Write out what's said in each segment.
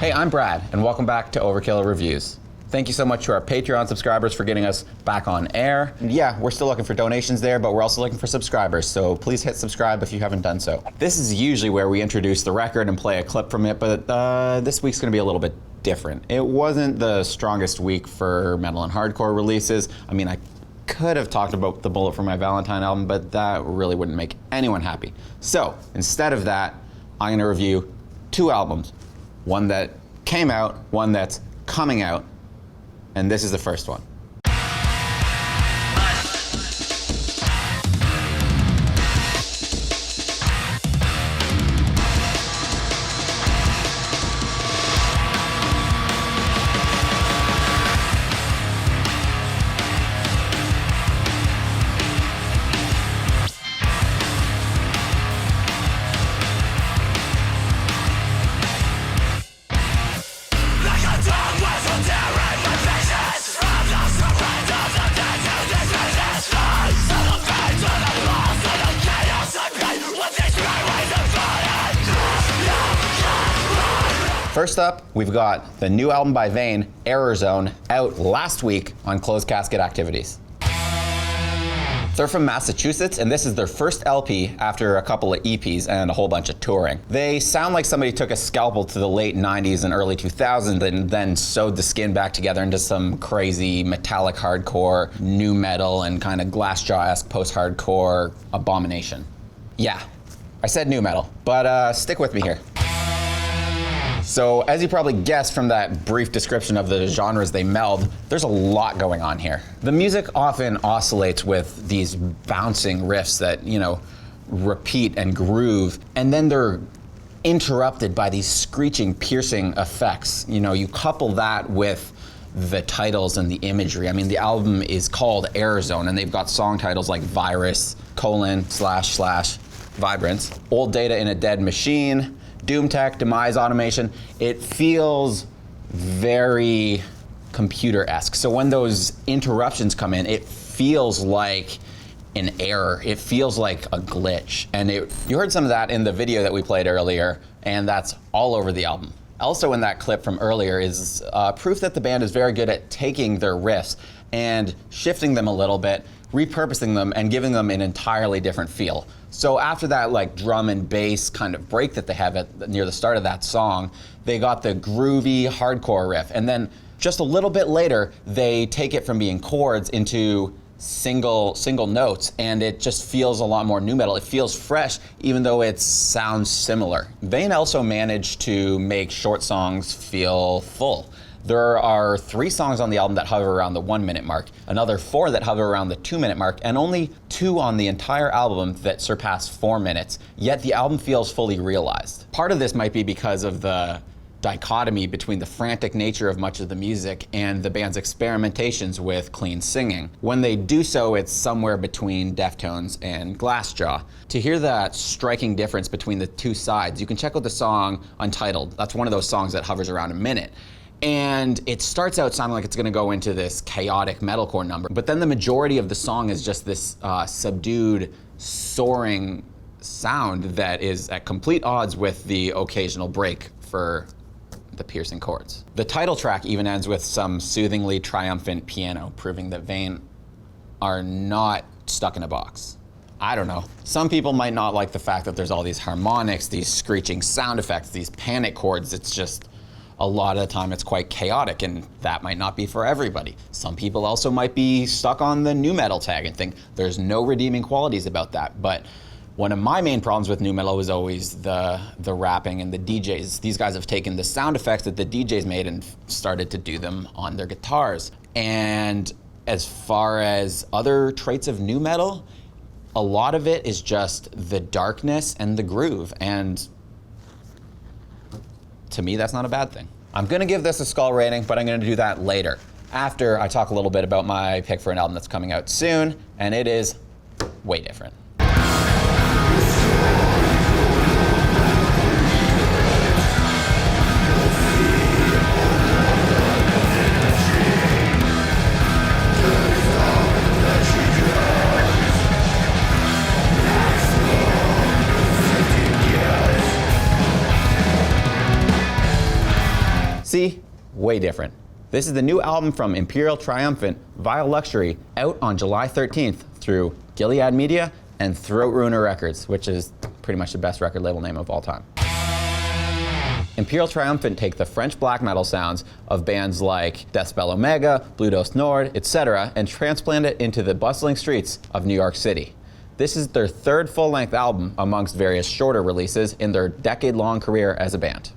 Hey, I'm Brad, and welcome back to Overkill Reviews. Thank you so much to our Patreon subscribers for getting us back on air. And yeah, we're still looking for donations there, but we're also looking for subscribers, so please hit subscribe if you haven't done so. This is usually where we introduce the record and play a clip from it, but this week's gonna be a little bit different. It wasn't the strongest week for metal and hardcore releases. I mean, I could have talked about the Bullet for My Valentine album, but that really wouldn't make anyone happy. So instead of that, I'm gonna review two albums. One that came out, one that's coming out, and this is the first one. First up, we've got the new album by Vein, Errorzone, out last week on Closed Casket Activities. They're from Massachusetts, and this is their first LP after a couple of EPs and a whole bunch of touring. They sound like somebody took a scalpel to the late 90s and early 2000s and then sewed the skin back together into some crazy metallic hardcore, new metal, and kind of Glassjaw-esque post-hardcore abomination. Yeah, I said new metal, but stick with me here. So, as you probably guessed from that brief description of the genres they meld, there's a lot going on here. The music often oscillates with these bouncing riffs that, repeat and groove, and then they're interrupted by these screeching, piercing effects. You couple that with the titles and the imagery. I mean, the album is called Errorzone, and they've got song titles like Virus, : Vibrance, Old Data in a Dead Machine, Doom Tech, Demise Automation. It feels very computer-esque. So when those interruptions come in, it feels like an error. It feels like a glitch. And you heard some of that in the video that we played earlier, and that's all over the album. Also in that clip from earlier is proof that the band is very good at taking their riffs and shifting them a little bit, repurposing them, and giving them an entirely different feel. So after that drum and bass kind of break that they have near the start of that song, they got the groovy hardcore riff. And then just a little bit later, they take it from being chords into single notes, and it just feels a lot more nu metal. It feels fresh, even though it sounds similar. Vein also managed to make short songs feel full. There are 3 songs on the album that hover around the 1-minute mark, another 4 that hover around the 2-minute mark, and only 2 on the entire album that surpass 4 minutes, yet the album feels fully realized. Part of this might be because of the dichotomy between the frantic nature of much of the music and the band's experimentations with clean singing. When they do so, it's somewhere between Deftones and Glassjaw. To hear that striking difference between the two sides, you can check out the song Untitled. That's one of those songs that hovers around a minute. And it starts out sounding like it's gonna go into this chaotic metalcore number, but then the majority of the song is just this subdued, soaring sound that is at complete odds with the occasional break for the piercing chords. The title track even ends with some soothingly triumphant piano, proving that Vein are not stuck in a box. I don't know. Some people might not like the fact that there's all these harmonics, these screeching sound effects, these panic chords. It's just, a lot of the time it's quite chaotic, and that might not be for everybody. Some people also might be stuck on the nu metal tag and think there's no redeeming qualities about that. But one of my main problems with nu metal is always the rapping and the DJs. These guys have taken the sound effects that the DJs made and started to do them on their guitars. And as far as other traits of nu metal, a lot of it is just the darkness and the groove. And to me, that's not a bad thing. I'm gonna give this a skull rating, but I'm gonna do that later, after I talk a little bit about my pick for an album that's coming out soon, and it is way different. way different. This is the new album from Imperial Triumphant, Vile Luxury, out on July 13th through Gilead Media and Throat Ruiner Records, which is pretty much the best record label name of all time. Imperial Triumphant take the French black metal sounds of bands like Deathspell Omega, Blue Dose Nord, etc., and transplant it into the bustling streets of New York City. This is their third full-length album amongst various shorter releases in their decade-long career as a band.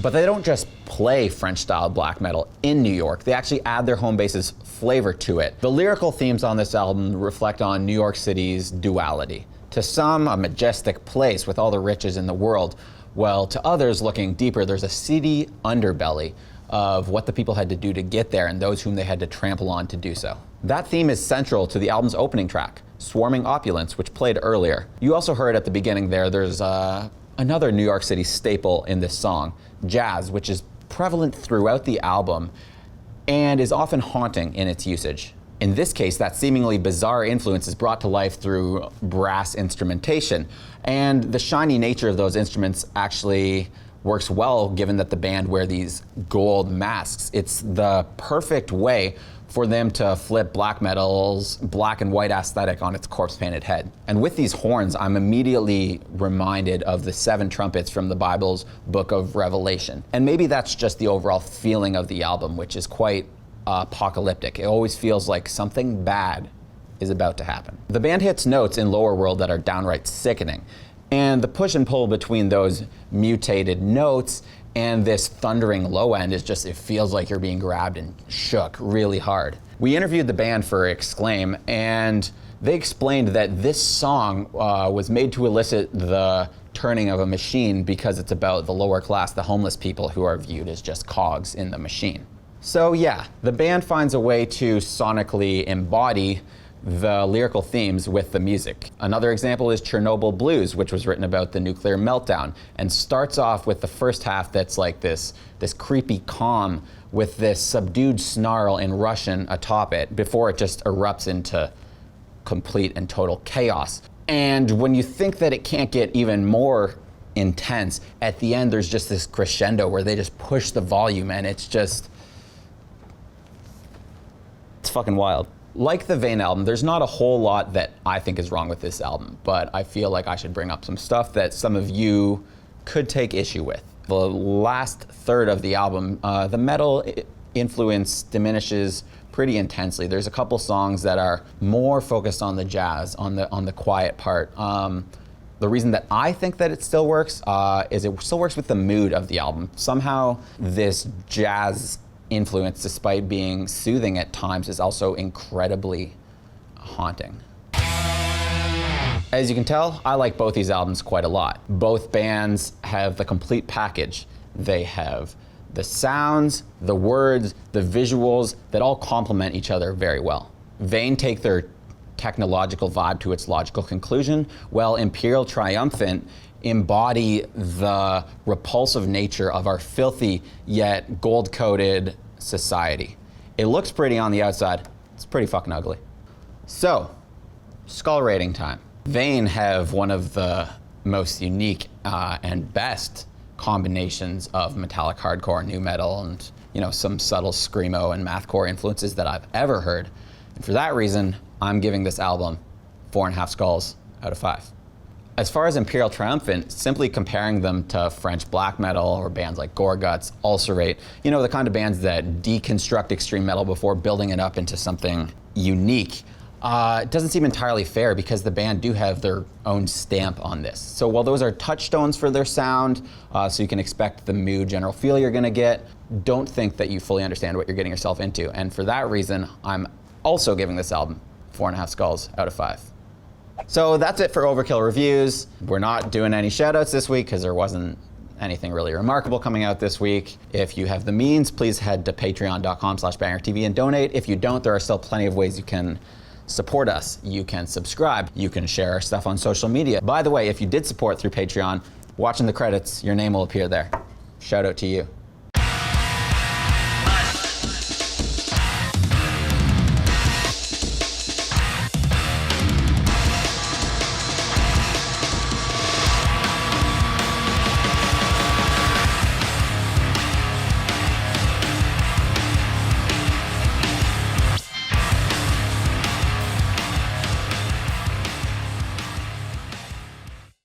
But they don't just play French-style black metal in New York, they actually add their home base's flavor to it. The lyrical themes on this album reflect on New York City's duality. To some, a majestic place with all the riches in the world, while to others looking deeper, there's a seedy underbelly of what the people had to do to get there and those whom they had to trample on to do so. That theme is central to the album's opening track, Swarming Opulence, which played earlier. You also heard at the beginning there's another New York City staple in this song, jazz, which is prevalent throughout the album and is often haunting in its usage. In this case, that seemingly bizarre influence is brought to life through brass instrumentation, and the shiny nature of those instruments actually works well given that the band wear these gold masks. It's the perfect way for them to flip black metal's black and white aesthetic on its corpse-painted head. And with these horns, I'm immediately reminded of the 7 trumpets from the Bible's Book of Revelation. And maybe that's just the overall feeling of the album, which is quite apocalyptic. It always feels like something bad is about to happen. The band hits notes in Lower World that are downright sickening, and the push and pull between those mutated notes and this thundering low end is just, it feels like you're being grabbed and shook really hard. We interviewed the band for Exclaim, and they explained that this song was made to elicit the turning of a machine because it's about the lower class, the homeless people who are viewed as just cogs in the machine. So yeah, the band finds a way to sonically embody the lyrical themes with the music. Another example is Chernobyl Blues, which was written about the nuclear meltdown and starts off with the first half that's like this creepy calm with this subdued snarl in Russian atop it before it just erupts into complete and total chaos. And when you think that it can't get even more intense, at the end there's just this crescendo where they just push the volume and it's fucking wild. Like the Vein album, there's not a whole lot that I think is wrong with this album, but I feel like I should bring up some stuff that some of you could take issue with. The last third of the album, the metal influence diminishes pretty intensely. There's a couple songs that are more focused on the jazz, on the quiet part. The reason that I think that it still works is it still works with the mood of the album. Somehow this jazz influence, despite being soothing at times, is also incredibly haunting. As you can tell, I like both these albums quite a lot. Both bands have the complete package. They have the sounds, the words, the visuals that all complement each other very well. Vein take their technological vibe to its logical conclusion, while Imperial Triumphant embody the repulsive nature of our filthy yet gold-coated society. It looks pretty on the outside, it's pretty fucking ugly. So, skull rating time. Vein have one of the most unique and best combinations of metallic hardcore, nu metal, and some subtle screamo and mathcore influences that I've ever heard. And for that reason, I'm giving this album 4.5 skulls out of 5. As far as Imperial Triumphant, simply comparing them to French black metal or bands like Gorguts, Ulcerate, the kind of bands that deconstruct extreme metal before building it up into something unique, it doesn't seem entirely fair because the band do have their own stamp on this. So while those are touchstones for their sound, so you can expect the mood, general feel you're gonna get, don't think that you fully understand what you're getting yourself into. And for that reason, I'm also giving this album 4.5 skulls out of 5. So that's it for Overkill Reviews. We're not doing any shoutouts this week because there wasn't anything really remarkable coming out this week. If you have the means, please head to patreon.com/BangerTV and donate. If you don't, there are still plenty of ways you can support us. You can subscribe. You can share our stuff on social media. By the way, if you did support through Patreon, watching the credits, your name will appear there. Shout out to you.